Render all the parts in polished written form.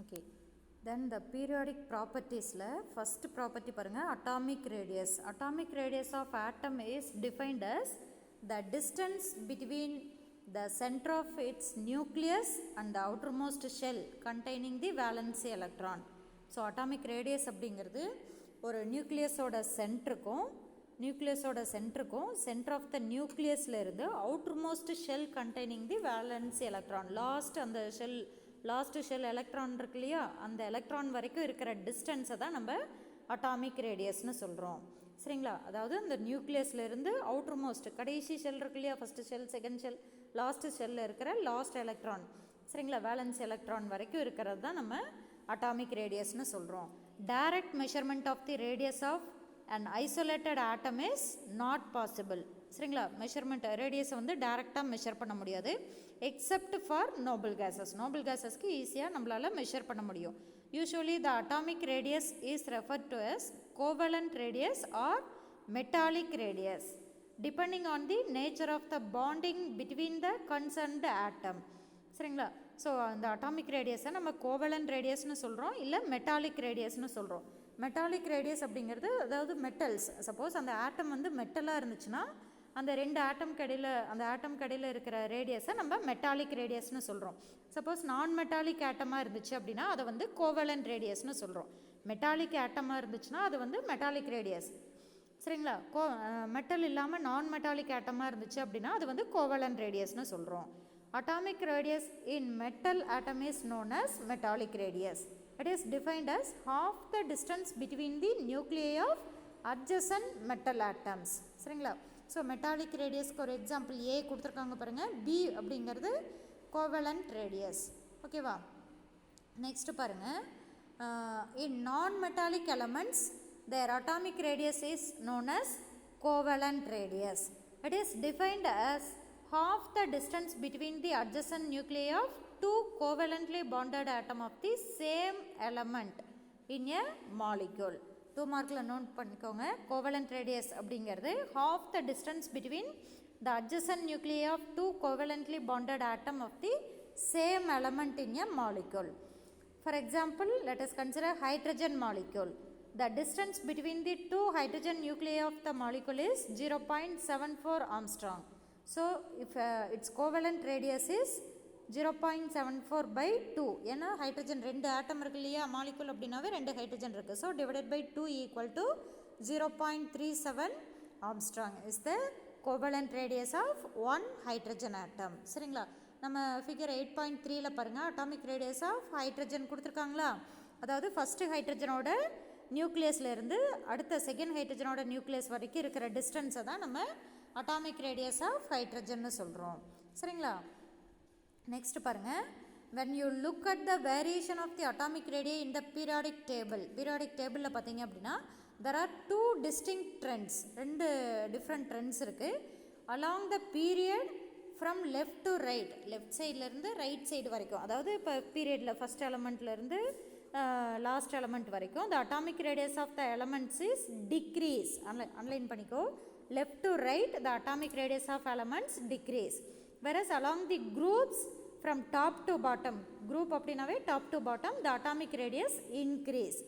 Okay, then the periodic properties la first property parunga atomic radius. Atomic radius of atom is defined as the distance between the center of its nucleus and the outermost shell containing the valence electron. So atomic radius அப்படிங்கிறது ஒரு நியூக்ளியஸோட சென்டருக்கும் centre of the நியூக்ளியஸில் இருந்து outermost shell containing the valence electron last shell electron இருக்கு இல்லையா, அந்த electron வரைக்கும் இருக்கிற டிஸ்டன்ஸை தான் நம்ம அட்டாமிக் ரேடியஸ்னு சொல்கிறோம். சரிங்களா? அதாவது அந்த நியூக்ளியஸ்லேருந்து அவுட்டர்மோஸ்ட் கடைசி ஷெல் இருக்கு இல்லையா, first shell, second shell, last ஷெல்லில் இருக்கிற லாஸ்ட் எலக்ட்ரான், சரிங்களா, வேலன்ஸ் எலக்ட்ரான் வரைக்கும் இருக்கிறது தான் நம்ம அட்டாமிக் ரேடியஸ்னு சொல்கிறோம். Direct measurement of the radius of an isolated atom is not possible. சரிங்களா? மெஷர்மெண்ட் ரேடியஸை வந்து டைரெக்டாக மெஷர் பண்ண முடியாது எக்ஸப்ட் ஃபார் நோபல் கேஸஸ்க்கு ஈஸியாக நம்மளால் மெஷர் பண்ண முடியும். Usually the atomic radius is referred to as covalent radius or metallic radius depending on the nature of the bonding between the concerned atom. சரிங்களா? ஸோ அந்த அட்டாமிக் ரேடியஸை நம்ம covalent ரேடியஸ்னு சொல்கிறோம், இல்லை metallic ரேடியஸ்னு சொல்கிறோம். மெட்டாலிக் ரேடியஸ் அப்படிங்கிறது அதாவது மெட்டல்ஸ், சப்போஸ் அந்த ஆட்டம் வந்து மெட்டலாக இருந்துச்சுன்னா அந்த ரெண்டு ஆட்டம் கடையில் இருக்கிற ரேடியஸை நம்ம மெட்டாலிக் ரேடியஸ்னு சொல்கிறோம். சப்போஸ் நான் மெட்டாலிக் ஆட்டமாக இருந்துச்சு அப்படின்னா அதை வந்து கோவலண்ட் ரேடியஸ்னு சொல்கிறோம். மெட்டாலிக் ஆட்டமாக இருந்துச்சுன்னா அது வந்து மெட்டாலிக் ரேடியஸ். சரிங்களா? மெட்டல் இல்லாமல் நான் மெட்டாலிக் ஆட்டமாக இருந்துச்சு அப்படின்னா அது வந்து கோவலண்ட் ரேடியஸ்னு சொல்கிறோம். Atomic radius in metal atom is known as metallic radius. It is defined as half the distance between the nuclei of adjacent metal atoms. சரிங்களா? ஸோ மெட்டாலிக் ரேடியஸ்க்கு ஒரு எக்ஸாம்பிள் ஏ கொடுத்துருக்காங்க பாருங்கள். பி அப்படிங்கிறது கோவலண்ட் ரேடியஸ். ஓகேவா? Next பாருங்கள், in non metallic elements their atomic radius is known as covalent radius. It is defined as half the distance between the adjacent nuclei of two covalently bonded atom of the same element in a molecule. 2 மார்க்கில் note பண்ணிக்கோங்க. Covalent radius அப்படிங்கிறது half the distance between the adjacent nuclei of two covalently bonded atom of the same element in a molecule. For example, let us consider hydrogen molecule. The distance between the two hydrogen nuclei of the molecule is 0.74 Armstrong. So if its covalent radius is 0.74 by 2, ஏன்னா hydrogen ரெண்டு ஆட்டம் இருக்கு இல்லையா, molecule அப்படின்னாவே ரெண்டு hydrogen இருக்குது. So divided by 2 equal to 0.37 angstrom is the covalent radius of one hydrogen atom. சரிங்களா? நம்ம figure 8.3ல பாருங்கள், அட்டாமிக் ரேடியஸ் ஆஃப் ஹைட்ரஜன் கொடுத்துருக்காங்களா, அதாவது ஃபஸ்ட்டு ஹைட்ரஜனோட நியூக்ளியஸ்லேருந்து அடுத்த செகண்ட் ஹைட்ரஜனோட நியூக்ளியஸ் வரைக்கும் இருக்கிற டிஸ்டன்ஸை தான் நம்ம அட்டாமிக் ரேடியஸ் ஆஃப் ஹைட்ரஜன்னு சொல்கிறோம். சரிங்களா? நெக்ஸ்ட் பாருங்கள், when you look at the variation of the atomic radii in the periodic table பார்த்தீங்க அப்படின்னா there are two distinct trends, ரெண்டு டிஃப்ரெண்ட் ட்ரெண்ட்ஸ் இருக்குது along the period from left to right, left சைட்லேருந்து right side வரைக்கும். அதாவது இப்போ பீரியடில் first எலமெண்ட்லேருந்து last element வரைக்கும் the atomic radius of the elements is decrease. அன்லைன் பண்ணிக்கோ. Left to right, the atomic radius of elements decrease. Whereas along the groups from top to bottom, group அப்படினாவே top to bottom, the atomic radius increase.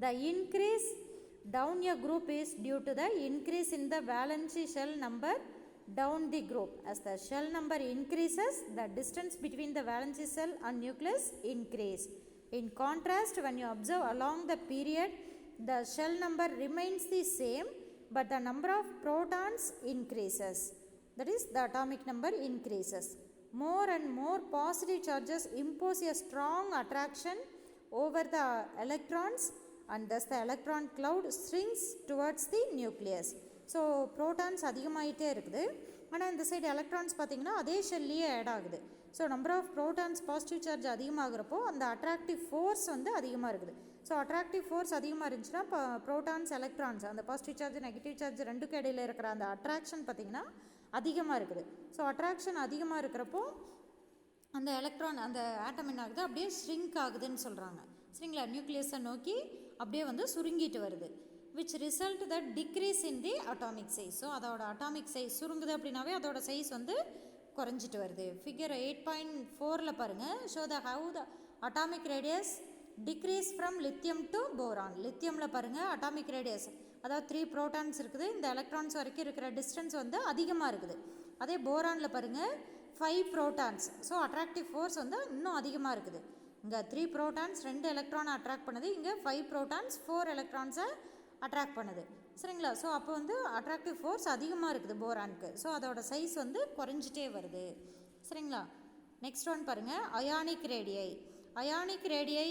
The increase down a group is due to the increase in the valence shell number down the group. As the shell number increases, the distance between the valence shell and nucleus increase. In contrast, when you observe along the period, the shell number remains the same, but the number of protons increases. That is, the atomic number increases. More and more positive charges impose a strong attraction over the electrons, and thus the electron cloud shrinks towards the nucleus. So protons அதிகமாகிட்டே இருக்குது, ஆனால் இந்த side electrons பார்த்திங்கன்னா அதே ஷெல்லையே add ஆகுது. So number of protons positive charge அதிகமாகிறப்போ அந்த அட்ராக்டிவ் ஃபோர்ஸ் வந்து அதிகமாக இருக்குது. ஸோ அட்ராக்டிவ் ஃபோர்ஸ் அதிகமாக இருந்துச்சுன்னா இப்போ ப்ரோட்டான்ஸ் எலக்ட்ரான்ஸ் அந்த பாசிட்டிவ் சார்ஜ் நெகட்டிவ் சார்ஜ் ரெண்டுக்கு இடையில் இருக்கிற அந்த அட்ராக்ஷன் பார்த்திங்கன்னா அதிகமாக இருக்குது. ஸோ அட்ராக்ஷன் அதிகமாக இருக்கிறப்போ அந்த எலக்ட்ரான் அந்த ஆட்டம் என்ன ஆகுது, அப்படியே ஷ்ரிங்க் ஆகுதுன்னு சொல்கிறாங்க. சரிங்களா? நியூக்ளியஸை நோக்கி அப்படியே வந்து சுருங்கிட்டு வருது. which result that decrease in the atomic size. So அதோட அட்டாமிக் சைஸ் சுருங்குது அப்படின்னாவே அதோட சைஸ் வந்து குறைஞ்சிட்டு வருது. ஃபிகர் 8.4ல் பாருங்கள், show the how the atomic radius decrease from lithium to boron. லித்தியமில் பாருங்கள் அட்டாமிக் ரேடியஸ் அதாவது 3 ப்ரோட்டான்ஸ் இருக்குது, இந்த எலக்ட்ரான்ஸ் வரைக்கும் இருக்கிற டிஸ்டன்ஸ் வந்து அதிகமாக இருக்குது. அதே போரானில் பாருங்கள் 5 ப்ரோட்டான்ஸ், ஸோ அட்ராக்டிவ் ஃபோர்ஸ் வந்து இன்னும் அதிகமாக இருக்குது. இங்கே 3 ப்ரோட்டான்ஸ் 2 எலக்ட்ரானை அட்ராக்ட் பண்ணுது, இங்கே 5 ப்ரோட்டான்ஸ் 4 எலக்ட்ரான்ஸை அட்ராக்ட் பண்ணுது. சரிங்களா? ஸோ அப்போ வந்து அட்ராக்டிவ் ஃபோர்ஸ் அதிகமாக இருக்குது போரானுக்கு. ஸோ அதோட சைஸ் வந்து குறைஞ்சிட்டே வருது. சரிங்களா? நெக்ஸ்ட் ஒன் பாருங்கள் ionic ரேடியை. Ionic ரேடியை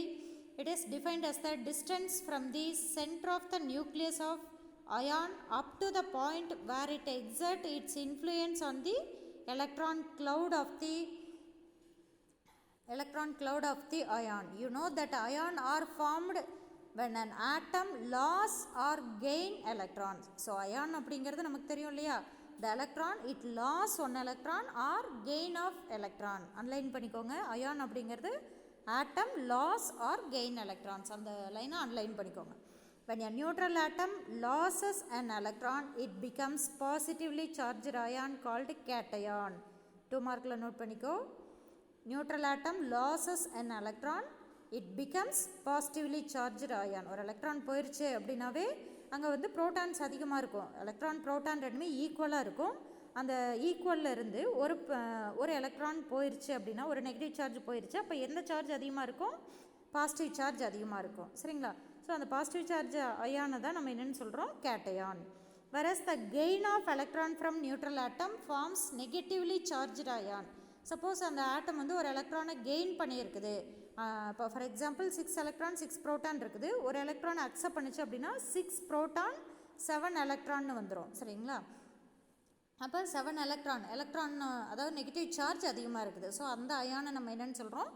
it is defined as the distance from the center of the nucleus of ion up to the point where it exerts its influence on the electron cloud of the ion. You know that ion are formed when an atom loss or gain electrons. So ion அப்படிங்கிறது நமக்கு தெரியும் இல்லையா, the electron it loss one electron or gain of electron. அன்லைன் பண்ணிக்கோங்க, ion அப்படிங்கிறது atom loss or gain electrons, அந்த லைனை அன்லைன் பண்ணிக்கோங்க. when a neutral atom losses an electron it becomes positively charged ion called cation. 2 மார்க்கில் நோட் பண்ணிக்கோ. Neutral atom losses an electron it becomes positively charged ion. ஒரு electron போயிடுச்சு அப்படின்னாவே அங்கே வந்து ப்ரோட்டான்ஸ் அதிகமாக இருக்கும். எலக்ட்ரான் ப்ரோட்டான் ரெண்டுமே ஈக்குவலாக இருக்கும். அந்த ஈக்குவலில் இருந்து ஒரு எலக்ட்ரான் போயிடுச்சு அப்படின்னா, ஒரு நெகட்டிவ் சார்ஜ் போயிடுச்சு, அப்போ எந்த சார்ஜ் அதிகமாக இருக்கும்? பாசிட்டிவ் சார்ஜ் அதிகமாக இருக்கும். சரிங்களா? ஸோ அந்த பாசிட்டிவ் சார்ஜ் அயானை தான் நம்ம என்னென்னு சொல்கிறோம்? Cation. whereas the gain of electron from neutral atom forms negatively charged ion. Suppose அந்த ஆட்டம் வந்து ஒரு எலக்ட்ரானை கெயின் பண்ணியிருக்குது, இப்போ ஃபார் எக்ஸாம்பிள் 6 எலக்ட்ரான் 6 ப்ரோட்டான் இருக்குது, ஒரு எலக்ட்ரான் அக்செப்ட் பண்ணிச்சு அப்படின்னா 6 ப்ரோட்டான் 7 எலக்ட்ரான்னு வந்துடும். சரிங்களா? அப்போ 7 எலக்ட்ரான் அதாவது நெகட்டிவ் சார்ஜ் அதிகமாக இருக்குது. ஸோ அந்த அயானை நம்ம என்னென்னு சொல்கிறோம்?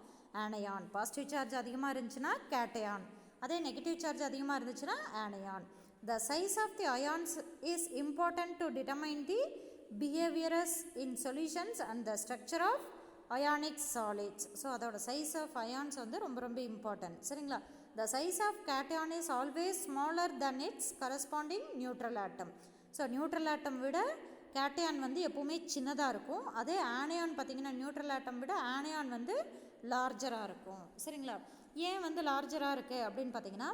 ஆனயான். பாசிட்டிவ் சார்ஜ் அதிகமாக இருந்துச்சுன்னா கேட்டயான், அதே நெகட்டிவ் சார்ஜ் அதிகமாக இருந்துச்சுன்னா anion. The size of the ions is important to determine the behaviours in solutions and the structure of ionic solids. So அதோட சைஸ் ஆஃப் அயான்ஸ் வந்து ரொம்ப ரொம்ப இம்பார்ட்டன்ட். சரிங்களா? The size of cation is always smaller than its corresponding neutral atom. So neutral atom விட cation வந்து எப்போவுமே சின்னதாக இருக்கும். அதே ஆனயான் பார்த்திங்கன்னா நியூட்ரல் ஆட்டம் விட ஆனயான் வந்து லார்ஜராக இருக்கும். சரிங்களா? ஏன் வந்து லார்ஜராக இருக்குது அப்படின்னு பார்த்தீங்கன்னா,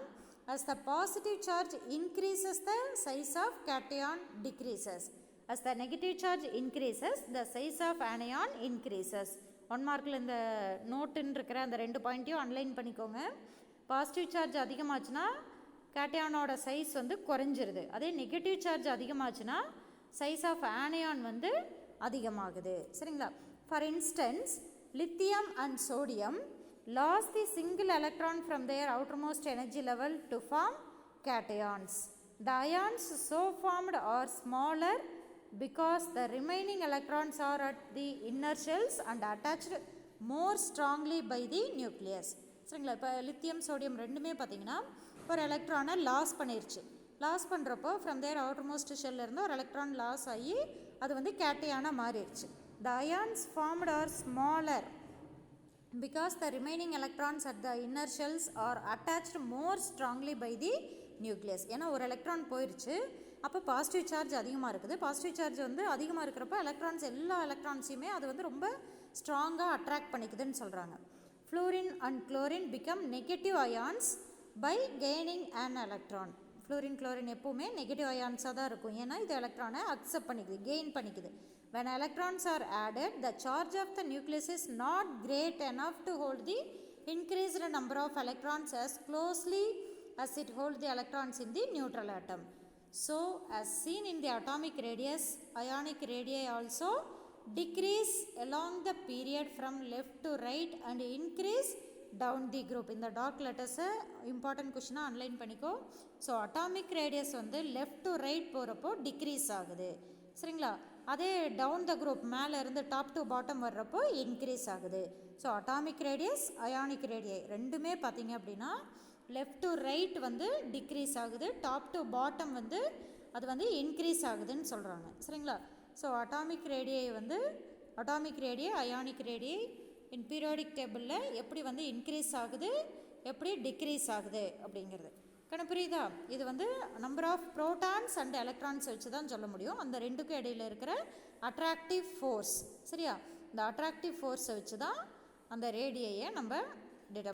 as the positive charge increases the size of cation decreases, as the negative charge increases the size of anion increases. 1 மார்க்கில் இந்த நோட்டுன்னு இருக்கிற அந்த 2 பாயிண்ட்டையும் அன்லைன் பண்ணிக்கோங்க. பாசிட்டிவ் சார்ஜ் அதிகமாச்சுன்னா கேட்டயானோட சைஸ் வந்து குறைஞ்சிருது, அதே நெகட்டிவ் சார்ஜ் அதிகமாச்சுன்னா சைஸ் ஆஃப் ஆனயான் வந்து அதிகமாகுது. சரிங்களா? For instance lithium and sodium lost the single electron from their outermost energy level to form cations. The ions so formed are smaller because the remaining electrons are at the inner shells and attached more strongly by the nucleus. சரிங்களா? இப்போ lithium sodium ரெண்டுமே பார்த்தீங்கன்னா ஒரு எலக்ட்ரானை loss பண்ணிருச்சு. Loss பண்ணுறப்போ from there outermost ஷெல்லிருந்து ஒரு electron loss ஆகி அது வந்து கேட்டயானாக மாறிடுச்சு. The ions formed are smaller because the remaining electrons at the inner shells are attached more strongly by the nucleus. ஏன்னா ஒரு எலக்ட்ரான் போயிடுச்சு, அப்போ பாசிட்டிவ் சார்ஜ் அதிகமாக இருக்குது. பாசிட்டிவ் சார்ஜ் வந்து அதிகமாக இருக்கிறப்ப எலக்ட்ரான்ஸ் எல்லா எலக்ட்ரான்ஸையுமே அது வந்து ரொம்ப ஸ்ட்ராங்காக அட்ராக்ட் பண்ணிக்குதுன்னு சொல்கிறாங்க. Fluorine and chlorine become negative ions by gaining an electron. Fluorine chlorine எப்போவுமே நெகட்டிவ் அயான்ஸாக தான் இருக்கும், ஏன்னா இது எலக்ட்ரானை அக்செப்ட் பண்ணிக்குது, கெயின் பண்ணிக்குது. When electrons are added, the charge of the nucleus is not great enough to hold the increased number of electrons as closely as it holds the electrons in the neutral atom. So, as seen in the atomic radius, ionic radii also decrease along the period from left to right and increase down the group. In the dark letters important question underline பண்ணிக்கோ. So, atomic radius வந்து left to right போகிறப்போ decrease ஆகுது. சரிங்களா? அதே down the group மேலே இருந்து top to bottom வர்றப்போ increase ஆகுது. ஸோ அட்டாமிக் ரேடியஸ் அயானிக் ரேடியை ரெண்டுமே பார்த்தீங்க அப்படின்னா லெஃப்ட் டு ரைட் வந்து டிக்ரீஸ் ஆகுது, டாப் டு பாட்டம் வந்து அது வந்து இன்க்ரீஸ் ஆகுதுன்னு சொல்கிறாங்க. சரிங்களா? ஸோ அட்டாமிக் ரேடியை அயானிக் ரேடியை இன் பீரியாடிக் டேபிளில் எப்படி வந்து இன்க்ரீஸ் ஆகுது, எப்படி டிக்ரீஸ் ஆகுது அப்படிங்கிறது கணக்கு புரியுதா? இது வந்து number of protons and electrons வச்சு தான் சொல்ல முடியும், அந்த ரெண்டுக்கும் இடையில் இருக்கிற அட்ராக்டிவ் ஃபோர்ஸ். சரியா? இந்த அட்ராக்டிவ் ஃபோர்ஸை வச்சு தான் அந்த ரேடியையை நம்ம